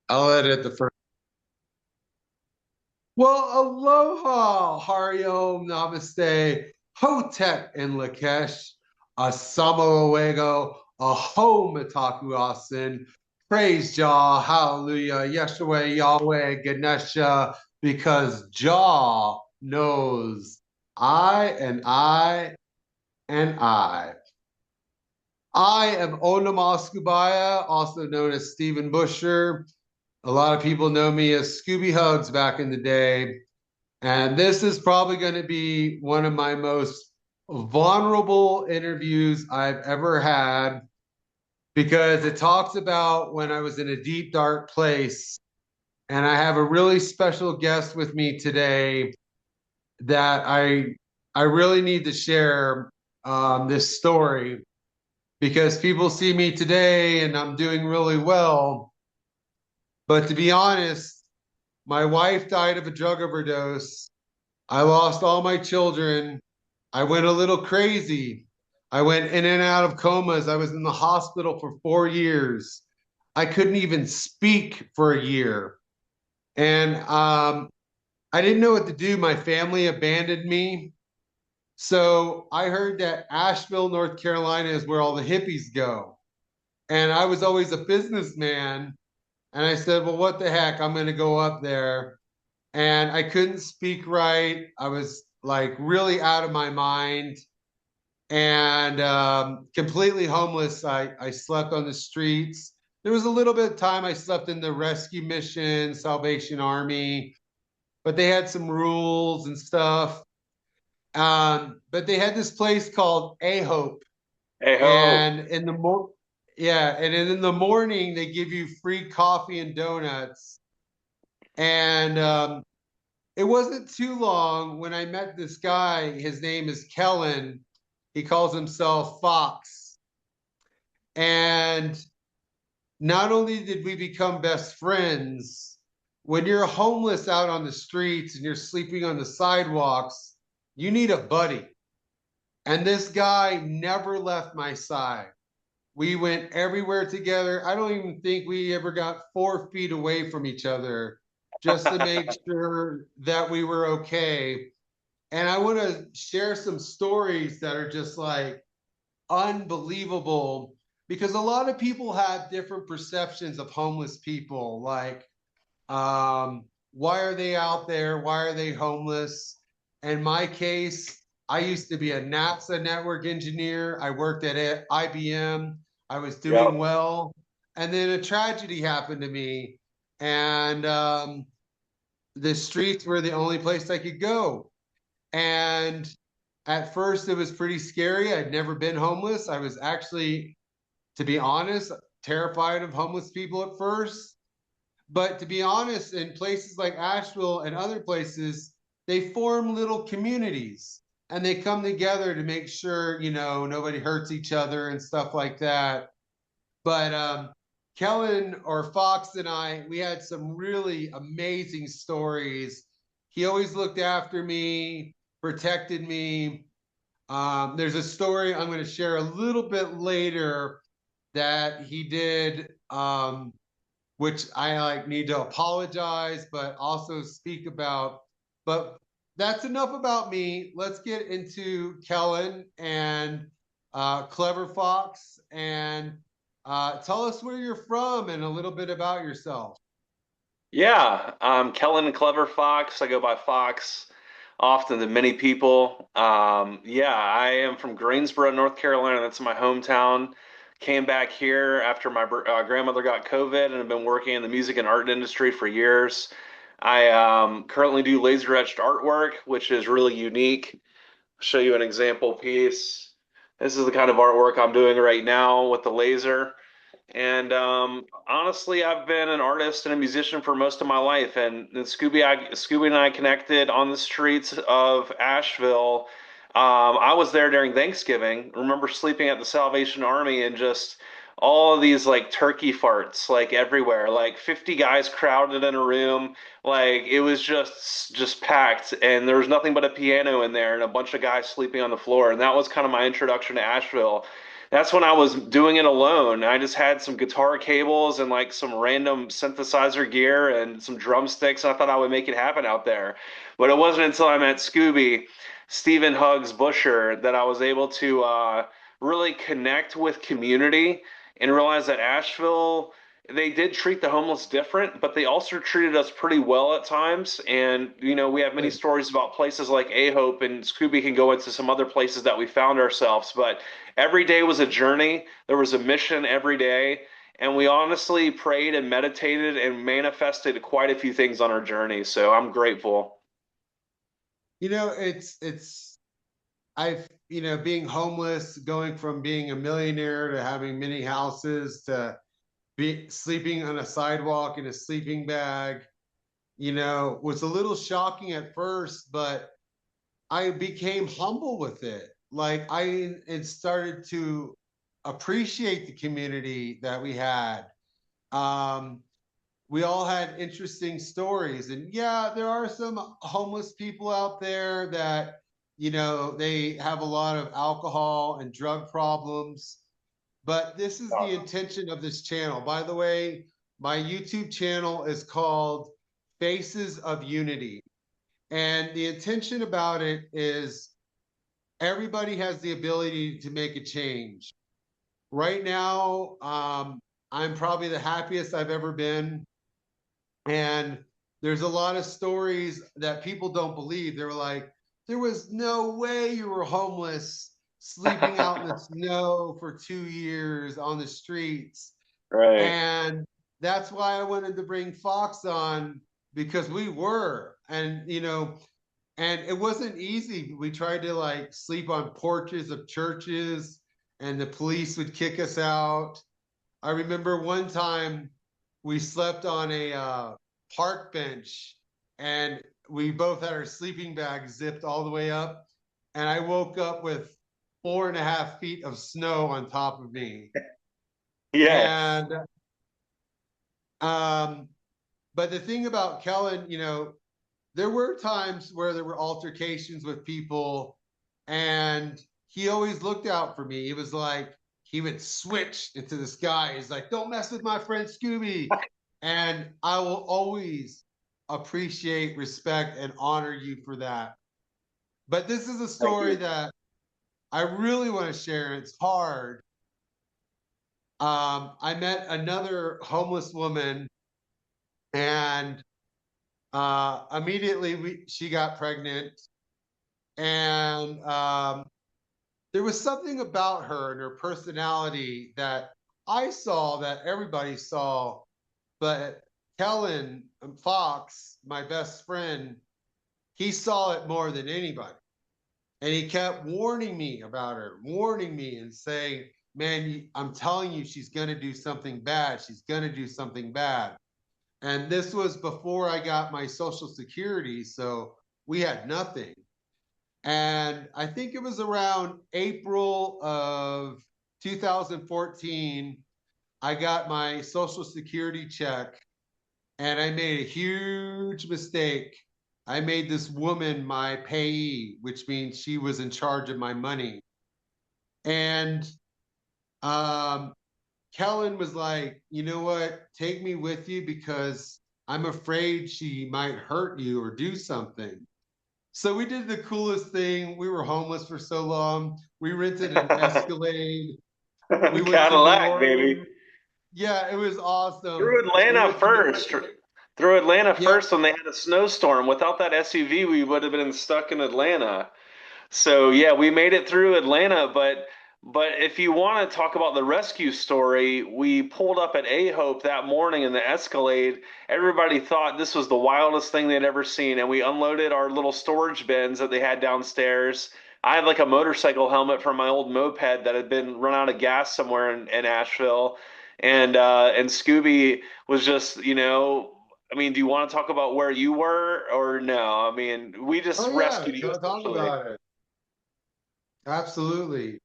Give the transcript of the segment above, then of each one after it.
I'll edit the first. Well, aloha, Hariom, Namaste, Hotep and Lakesh, Asamo Owego, Aho Mitaku Asin, praise Jah, hallelujah, Yeshua, Yahweh, Ganesha, because Jah knows I and I and I. I am Onamas Skubaya, also known as Stephen Busher. A lot of people know me as Scooby Hugs back in the day. And this is probably going to be one of my most vulnerable interviews I've ever had because it talks about when I was in a deep, dark place. And I have a really special guest with me today that I really need to share this story because people see me today and I'm doing really well. But to be honest, my wife died of a drug overdose. I lost all my children. I went a little crazy. I went in and out of comas. I was in the hospital for 4 years. I couldn't even speak for a year. And I didn't know what to do. My family abandoned me. So I heard that Asheville, North Carolina is where all the hippies go. And I was always a businessman. And I said, well, what the heck? I'm going to go up there. And I couldn't speak right. I was like really out of my mind and completely homeless. I slept on the streets. There was a little bit of time I slept in the rescue mission, Salvation Army, but they had some rules and stuff. But they had this place called A Hope, Hey ho. and yeah, and in the morning they give you free coffee and donuts. And it wasn't too long when I met this guy. His name is Kellen. He calls himself Fox. And not only did we become best friends, when you're homeless out on the streets and you're sleeping on the sidewalks, you need a buddy. And this guy never left my side. We went everywhere together. I don't even think we ever got 4 feet away from each other just to make sure that we were okay. And I want to share some stories that are just like unbelievable because a lot of people have different perceptions of homeless people. Like, why are they out there? Why are they homeless? In my case, I used to be a NASA network engineer. I worked at IBM. I was doing Yep. well. And then a tragedy happened to me. And the streets were the only place I could go. And at first, it was pretty scary. I'd never been homeless. I was actually, to be honest, terrified of homeless people at first. But to be honest, in places like Asheville and other places, they form little communities and they come together to make sure, nobody hurts each other and stuff like that. But Kellen or Fox and I, we had some really amazing stories. He always looked after me, protected me. There's a story I'm going to share a little bit later that he did, which I like need to apologize, but also speak about. But that's enough about me. Let's get into Kellen and Clever Fox and tell us where you're from and a little bit about yourself. Yeah, I'm Kellen Kleverfox. I go by Fox often to many people. Yeah, I am from Greensboro, North Carolina. That's my hometown. Came back here after my grandmother got COVID and have been working in the music and art industry for years. I currently do laser etched artwork, which is really unique. I'll show you an example piece. This is the kind of artwork I'm doing right now with the laser. And honestly, I've been an artist and a musician for most of my life. And Scooby and I connected on the streets of Asheville. I was there during Thanksgiving. Remember sleeping at the Salvation Army and just all of these like turkey farts like everywhere, like 50 guys crowded in a room. Like it was just packed, and there was nothing but a piano in there and a bunch of guys sleeping on the floor. And that was kind of my introduction to Asheville. That's when I was doing it alone. I just had some guitar cables and like some random synthesizer gear and some drumsticks. I thought I would make it happen out there. But it wasn't until I met Stephen Huggs Busher, that I was able to really connect with community and realize that Asheville, they did treat the homeless different, but they also treated us pretty well at times. And, we have many Good. stories about places like A Hope, and Scooby can go into some other places that we found ourselves. But every day was a journey. There was a mission every day. And we honestly prayed and meditated and manifested quite a few things on our journey. So I'm grateful. It's being homeless, going from being a millionaire to having many houses to be sleeping on a sidewalk in a sleeping bag, was a little shocking at first, but I became humble with it. Like I and started to appreciate the community that we had. Um, we all had interesting stories, and yeah, there are some homeless people out there that they have a lot of alcohol and drug problems. But this is the intention of this channel. By the way, my YouTube channel is called Faces of Unity. And the intention about it is everybody has the ability to make a change. Right now, I'm probably the happiest I've ever been. And there's a lot of stories that people don't believe. They were like, there was no way you were homeless, sleeping out in the snow for 2 years on the streets. Right. And that's why I wanted to bring Fox on, because we were. And it wasn't easy. We tried to like sleep on porches of churches, and the police would kick us out. I remember one time we slept on a park bench, and we both had our sleeping bags zipped all the way up. And I woke up with 4.5 feet of snow on top of me. Yeah. And um, but the thing about Kellen, there were times where there were altercations with people, and he always looked out for me. It was like he would switch into the sky. He's like, "Don't mess with my friend Scooby," and I will always appreciate, respect, and honor you for that. But this is a Thank story you. that I really want to share. It's hard. I met another homeless woman, and immediately she got pregnant, and there was something about her and her personality that I saw, that everybody saw, but Kellen Fox, my best friend, he saw it more than anybody. And he kept warning me about her, warning me and saying, "Man, I'm telling you, she's going to do something bad. She's going to do something bad." And this was before I got my Social Security. So we had nothing. And I think it was around April of 2014, I got my Social Security check, and I made a huge mistake. I made this woman my payee, which means she was in charge of my money. And um, Kellen was like, "You know what? Take me with you because I'm afraid she might hurt you or do something." So we did the coolest thing. We were homeless for so long. We rented an Escalade. We went to New Cadillac, baby. Orleans. Yeah, it was awesome. Through We Atlanta went to New, first. Through Atlanta yep. first when they had a snowstorm. Without that SUV, we would have been stuck in Atlanta. So yeah, we made it through Atlanta, but if you want to talk about the rescue story, we pulled up at A Hope that morning in the Escalade. Everybody thought this was the wildest thing they'd ever seen, and we unloaded our little storage bins that they had downstairs. I had like a motorcycle helmet from my old moped that had been run out of gas somewhere in Asheville, and Scooby was just, I mean, do you want to talk about where you were or no? I mean, we just Oh yeah, rescued you talk essentially. about it. Absolutely.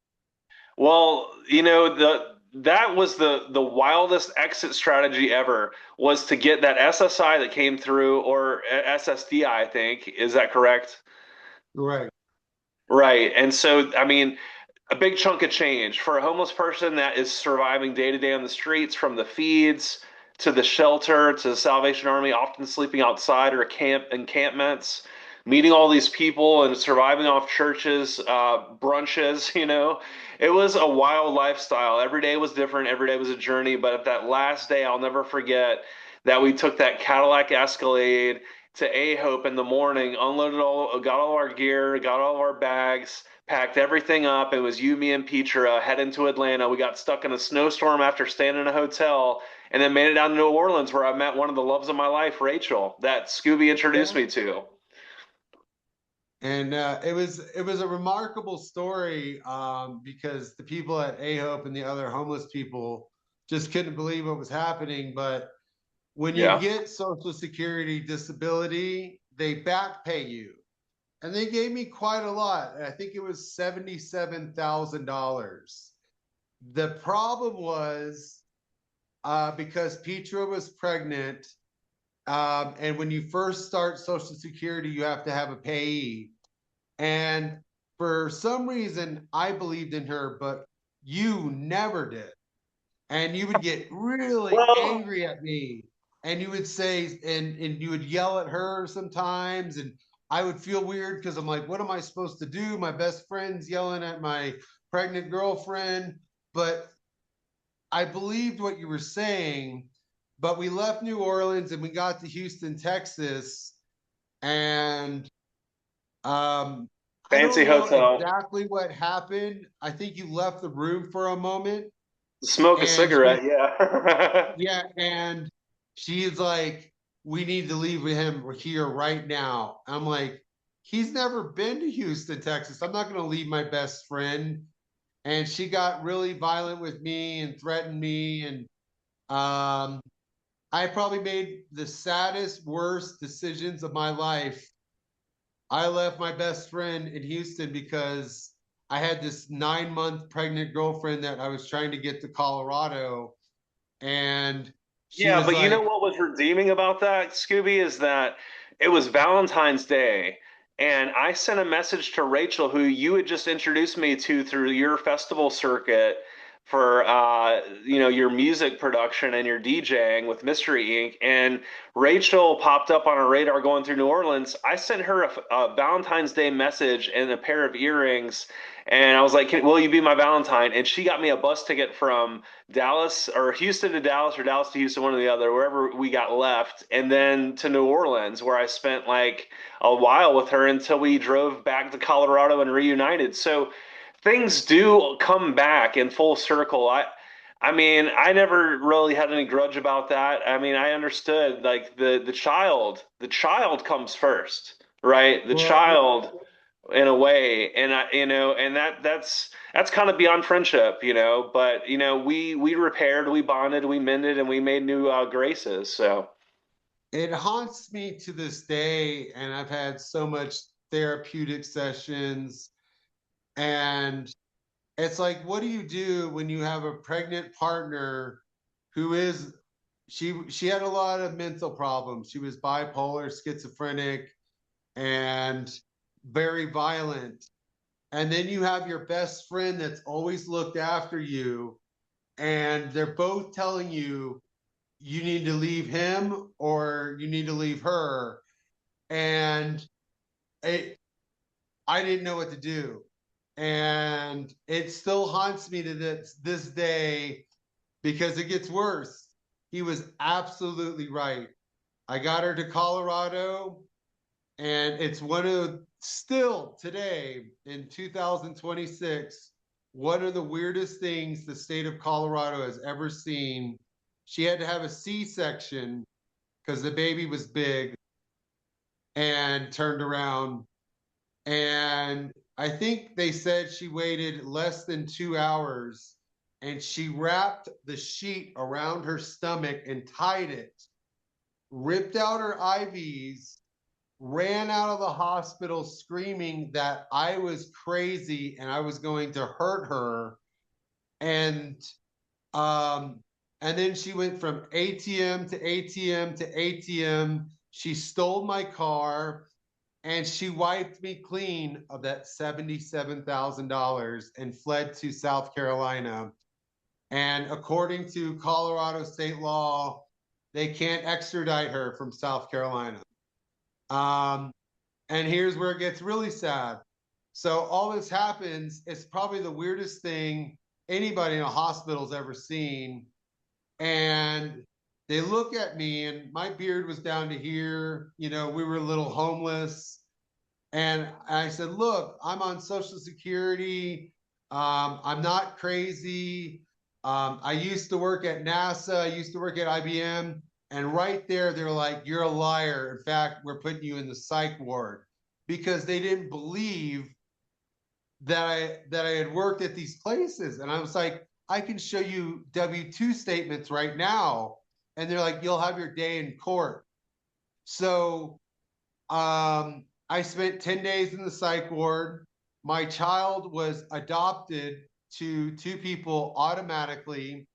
Well, that was the wildest exit strategy ever, was to get that SSI that came through, or SSDI, I think. Is that correct? Right. Right. And so, I mean, a big chunk of change for a homeless person that is surviving day to day on the streets, from the feeds to the shelter to the Salvation Army, often sleeping outside or encampments, meeting all these people and surviving off churches, brunches. It was a wild lifestyle. Every day was different. Every day was a journey. But at that last day, I'll never forget that we took that Cadillac Escalade to A Hope in the morning, unloaded all, got all our gear, got all of our bags, packed everything up. It was you, me, and Petra heading to Atlanta. We got stuck in a snowstorm after staying in a hotel, and then made it down to New Orleans, where I met one of the loves of my life, Rachel, that Scooby introduced Yeah. me to. And it was a remarkable story, because the people at A Hope and the other homeless people just couldn't believe what was happening. But when you Yeah. get Social Security disability, they back pay you. And they gave me quite a lot. I think it was $77,000. The problem was, because Petra was pregnant, and when you first start Social Security, you have to have a payee. And for some reason, I believed in her, but you never did. And you would get really Well, angry at me, and you would say, and you would yell at her sometimes. And I would feel weird because I'm like, what am I supposed to do? My best friend's yelling at my pregnant girlfriend. But I believed what you were saying. But we left New Orleans and we got to Houston, Texas. And I fancy don't know hotel. exactly what happened. I think you left the room for a moment, Smoke a and cigarette, yeah. yeah, and she's like, "We need to leave him here right now." I'm like, "He's never been to Houston, Texas. I'm not going to leave my best friend." And she got really violent with me and threatened me, and um, I probably made the saddest, worst decisions of my life. I left my best friend in Houston because I had this 9 month pregnant girlfriend that I was trying to get to Colorado. And she Yeah, was but you know like, what was redeeming about that, Scooby, is that it was Valentine's Day, and I sent a message to Rachel, who you had just introduced me to through your festival circuit for your music production and your DJing with Mystery Inc. And Rachel popped up on our radar going through New Orleans. I sent her a Valentine's Day message and a pair of earrings, and I was like, "Will you be my Valentine?" And she got me a bus ticket from Dallas or Houston to Dallas or Dallas to Houston, one or the other, wherever we got left, and then to New Orleans, where I spent like a while with her until we drove back to Colorado and reunited. So things do come back in full circle. I mean, I never really had any grudge about that. I mean, I understood like the child comes first, right? The well, child in a way, and and that's kind of beyond friendship, but we repaired, we bonded, we mended, and we made new graces. So it haunts me to this day. And I've had so much therapeutic sessions. And it's like, what do you do when you have a pregnant partner who is, she had a lot of mental problems. She was bipolar, schizophrenic, and very violent. And then you have your best friend that's always looked after you, and they're both telling you you need to leave him or you need to leave her. And it, I didn't know what to do. And it still haunts me to this day, because it gets worse. He was absolutely right. I got her to Colorado. And it's one of, still today in 2026, one of the weirdest things the state of Colorado has ever seen. She had to have a C-section because the baby was big, and turned around. And I think they said she waited less than 2 hours, and she wrapped the sheet around her stomach and tied it, ripped out her IVs, ran out of the hospital screaming that I was crazy and I was going to hurt her. And um and then she went from ATM to ATM to ATM. She stole my car. and she wiped me clean of that $77,000 and fled to South Carolina. And according to Colorado state law, they can't extradite her from South Carolina. Um, and here's where it gets really sad. So all this happens. It's probably the weirdest thing anybody in a hospital's ever seen. And they look at me, and my beard was down to here. You know, we were a little homeless. And I said, look, I'm on Social Security. I'm not crazy. I used to work at NASA. I used to work at IBM. And right there, they're like, you're a liar. In fact, we're putting you in the psych ward because they didn't believe that I had worked at these places. And I was like, I can show you W-2 statements right now. And they're like, you'll have your day in court. So I spent 10 days in the psych ward. My child was adopted to two people automatically.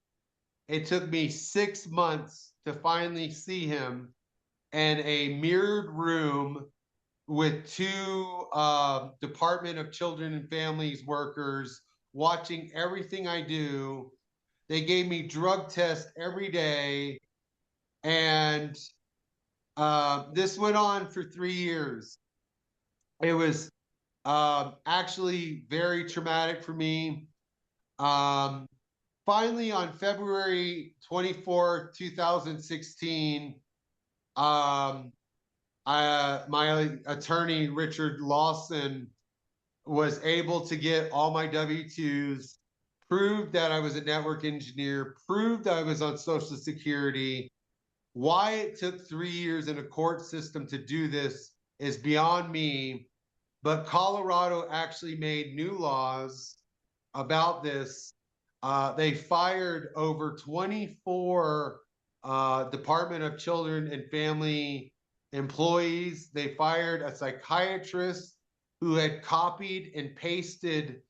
It took me 6 months to finally see him in a mirrored room with two Department of Children and Families workers watching everything I do. They gave me drug tests every day. And this went on for 3 years. It was actually very traumatic for me. Um, Finally, on February 24th, 2016, my attorney, Richard Lawson, was able to get all my W-2s, proved that I was a network engineer, proved I was on Social Security. Why it took 3 years in a court system to do this is beyond me. But Colorado actually made new laws about this. They fired over 24 Department of Children and Family employees. They fired a psychiatrist who had copied and pasted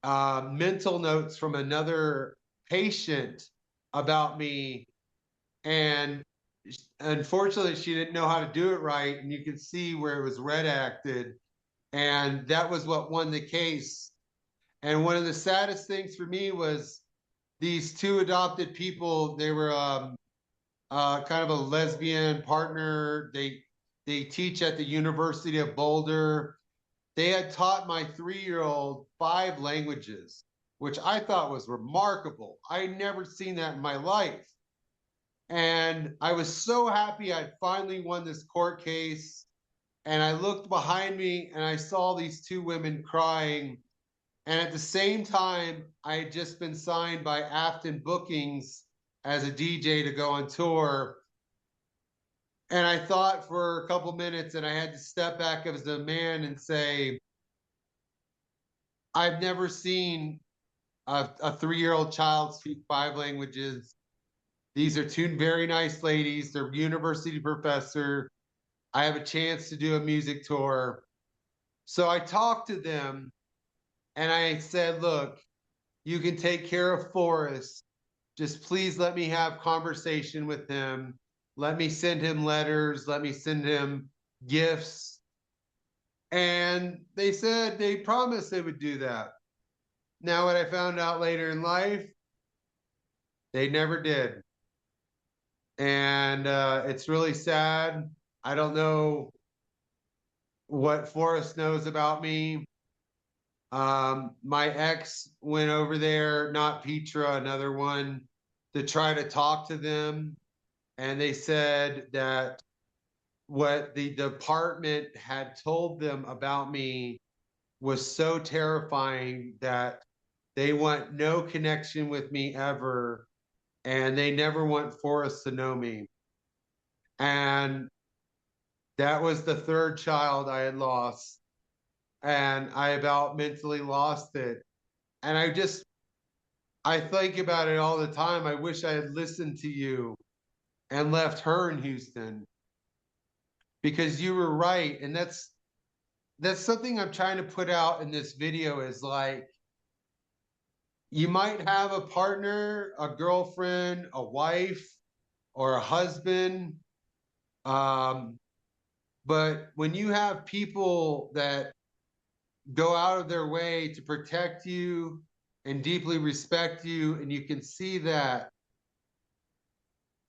mental notes from another patient about me. And unfortunately, she didn't know how to do it right. And you can see where it was redacted. And that was what won the case. And one of the saddest things for me was these two adopted people. They were kind of a lesbian partner. They teach at the University of Boulder. They had taught my 3-year-old 5 languages, which I thought was remarkable. I had never seen that in my life. And I was so happy I finally won this court case. And I looked behind me and I saw these two women crying. And at the same time, I had just been signed by Afton Bookings as a DJ to go on tour. And I thought for a couple minutes, and I had to step back as a man and say, I've never seen a 3-year-old child speak 5 languages. These are two very nice ladies. They're university professor. I have a chance to do a music tour. So I talked to them and I said, look, you can take care of Forrest. Just please let me have conversation with him. Let me send him letters. Let me send him gifts. And they said they promised they would do that. Now, what I found out later in life, they never did. And it's really sad. I don't know what Forrest knows about me. My ex went over there, not Petra, another one, to try to talk to them. And they said that what the department had told them about me was so terrifying that they want no connection with me ever. And they never want Forrest to know me. And that was the third child I had lost. And I about mentally lost it. And I think about it all the time. I wish I had listened to you and left her in Houston because you were right. And that's something I'm trying to put out in this video is like, you might have a partner, a girlfriend, a wife, or a husband. Um, But when you have people that go out of their way to protect you and deeply respect you, and you can see that,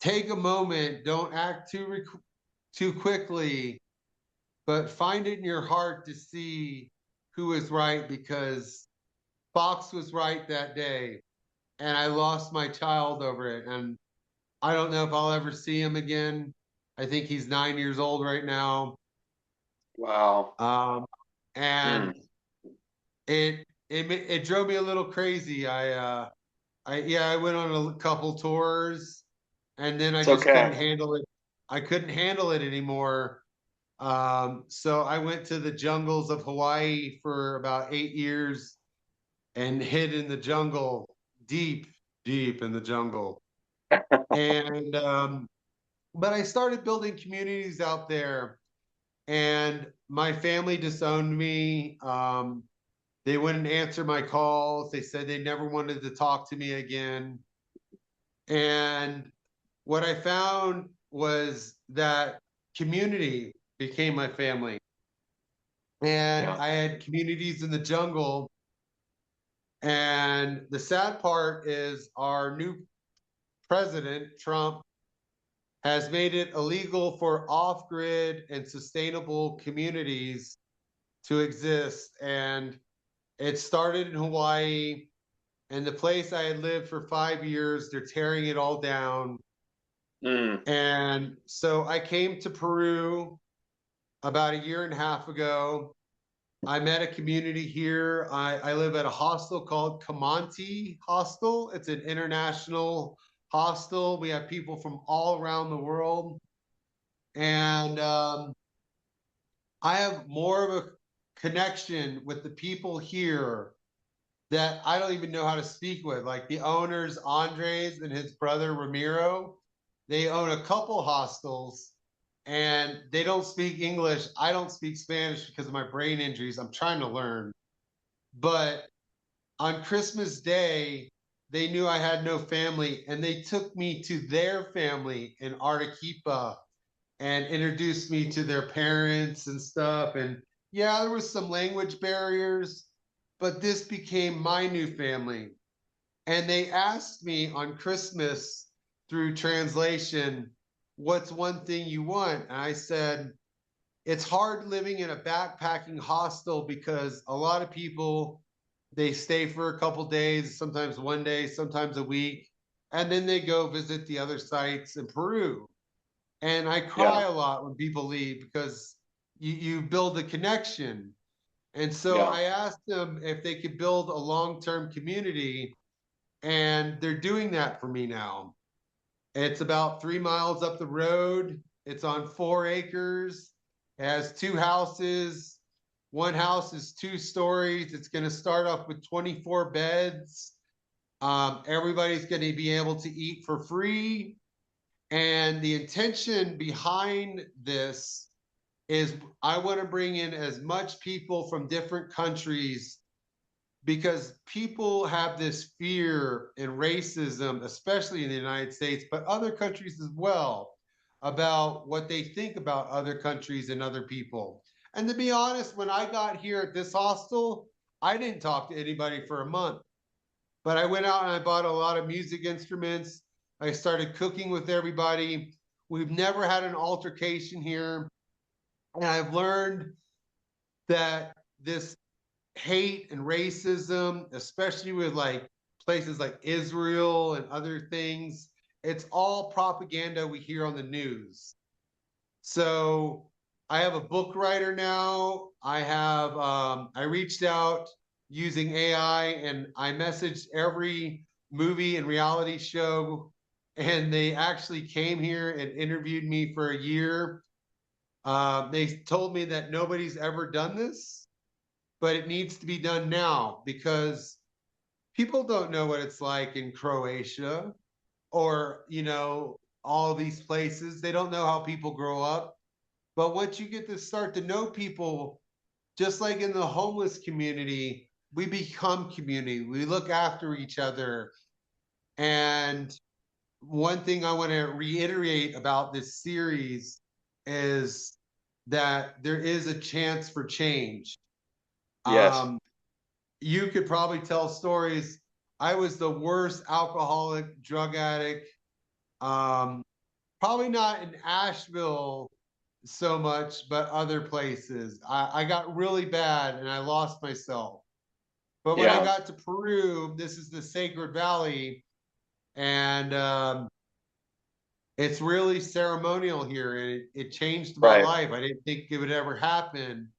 take a moment, don't act too quickly, but find it in your heart to see who is right, because Fox was right that day, and I lost my child over it. And I don't know if I'll ever see him again. I think he's 9 years old right now. Wow. Um, and Mm. it drove me a little crazy. I went on a couple tours, and then I It's just couldn't okay. handle it. I couldn't handle it anymore. So I went to the jungles of Hawaii for about 8 years and hid in the jungle, deep, deep in the jungle. And but I started building communities out there, and my family disowned me. They wouldn't answer my calls. They said they never wanted to talk to me again. And what I found was that community became my family. And Yeah. I had communities in the jungle. And the sad part is our new president, Trump, has made it illegal for off grid and sustainable communities to exist. And it started in Hawaii, and the place I had lived for 5 years, they're tearing it all down. Mm. And so I came to Peru about a year and a half ago. I met a community here. I live at a hostel called Kamanti Hostel. It's an international hostel. We have people from all around the world. And I have more of a connection with the people here that I don't even know how to speak with. Like the owners, Andres and his brother Ramiro, they own a couple hostels, and they don't speak English. I don't speak Spanish because of my brain injuries. I'm trying to learn. But on Christmas Day, they knew I had no family, and they took me to their family in Arequipa and introduced me to their parents and stuff. And yeah, there was some language barriers, but this became my new family. And they asked me on Christmas through translation, what's one thing you want? And I said, it's hard living in a backpacking hostel because a lot of people, they stay for a couple days, sometimes one day, sometimes a week, and then they go visit the other sites in Peru. And I Yeah. cry a lot when people leave because you build a connection. And so Yeah. I asked them if they could build a long-term community, and they're doing that for me now. It's about 3 miles up the road. It's on 4 acres. It has two houses. One house is 2 stories. It's going to start off with 24 beds. Everybody's going to be able to eat for free. And the intention behind this is I want to bring in as much people from different countries, because people have this fear and racism, especially in the United States, but other countries as well, about what they think about other countries and other people. And to be honest, when I got here at this hostel, I didn't talk to anybody for a month, but I went out and I bought a lot of music instruments. I started cooking with everybody. We've never had an altercation here. And I've learned that this hate and racism, especially with like places like Israel and other things, it's all propaganda we hear on the news. So I have a book writer now. I reached out using AI, and I messaged every movie and reality show, and they actually came here and interviewed me for a year. They told me that nobody's ever done this, but it needs to be done now because people don't know what it's like in Croatia or, all these places. They don't know how people grow up. But once you get to start to know people, just like in the homeless community, we become community. We look after each other. And one thing I want to reiterate about this series is that there is a chance for change. Yes. You could probably tell stories. I was the worst alcoholic, drug addict. Um, Probably not in Asheville so much, but other places. I got really bad and I lost myself. But when I Yeah. got to Peru, this is the Sacred Valley, and it's really ceremonial here. And it changed my Right. life. I didn't think it would ever happen.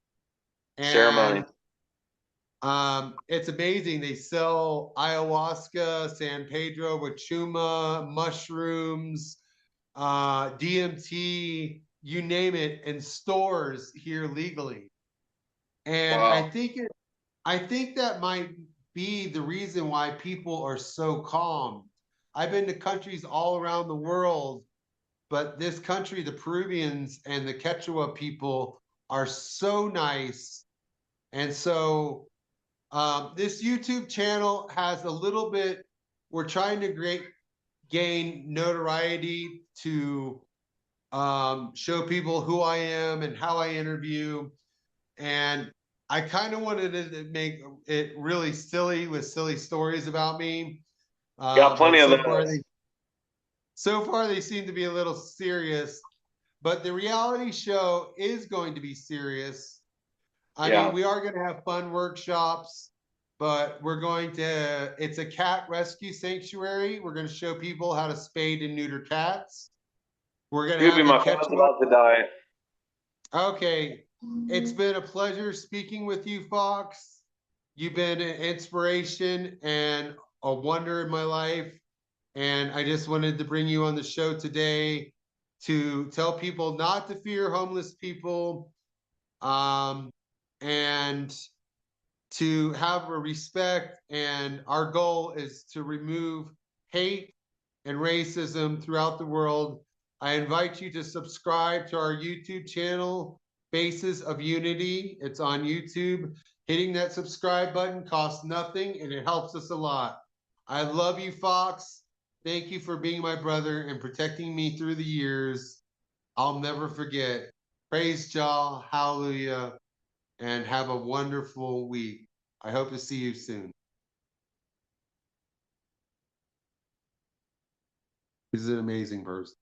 Ceremony. And it's amazing. They sell ayahuasca, San Pedro, wachuma, mushrooms, DMT, you name it, in stores here legally. And Wow. I think that might be the reason why people are so calm. I've been to countries all around the world, but this country, the Peruvians and the Quechua people are so nice. And so this YouTube channel has a little bit, we're trying to gain notoriety to show people who I am and how I interview. And I kind of wanted to make it really silly with silly stories about me. Got plenty But of those. so far they seem to be a little serious. But the reality show is going to be serious. I mean, Yeah. we are going to have fun workshops, but it's a cat rescue sanctuary. We're going to show people how to spade and neuter cats. We're going to Scooby, have the my phone's Quechua. about to die. Okay. It's been a pleasure speaking with you, Fox. You've been an inspiration and a wonder in my life. And I just wanted to bring you on the show today to tell people not to fear homeless people, um, and to have a respect. And our goal is to remove hate and racism throughout the world. I invite you to subscribe to our YouTube channel, Faces of Unity. It's on YouTube. Hitting that subscribe button costs nothing and it helps us a lot. I love you, Fox. Thank you for being my brother and protecting me through the years. I'll never forget. Praise Jah, hallelujah, and have a wonderful week. I hope to see you soon. He's an amazing person.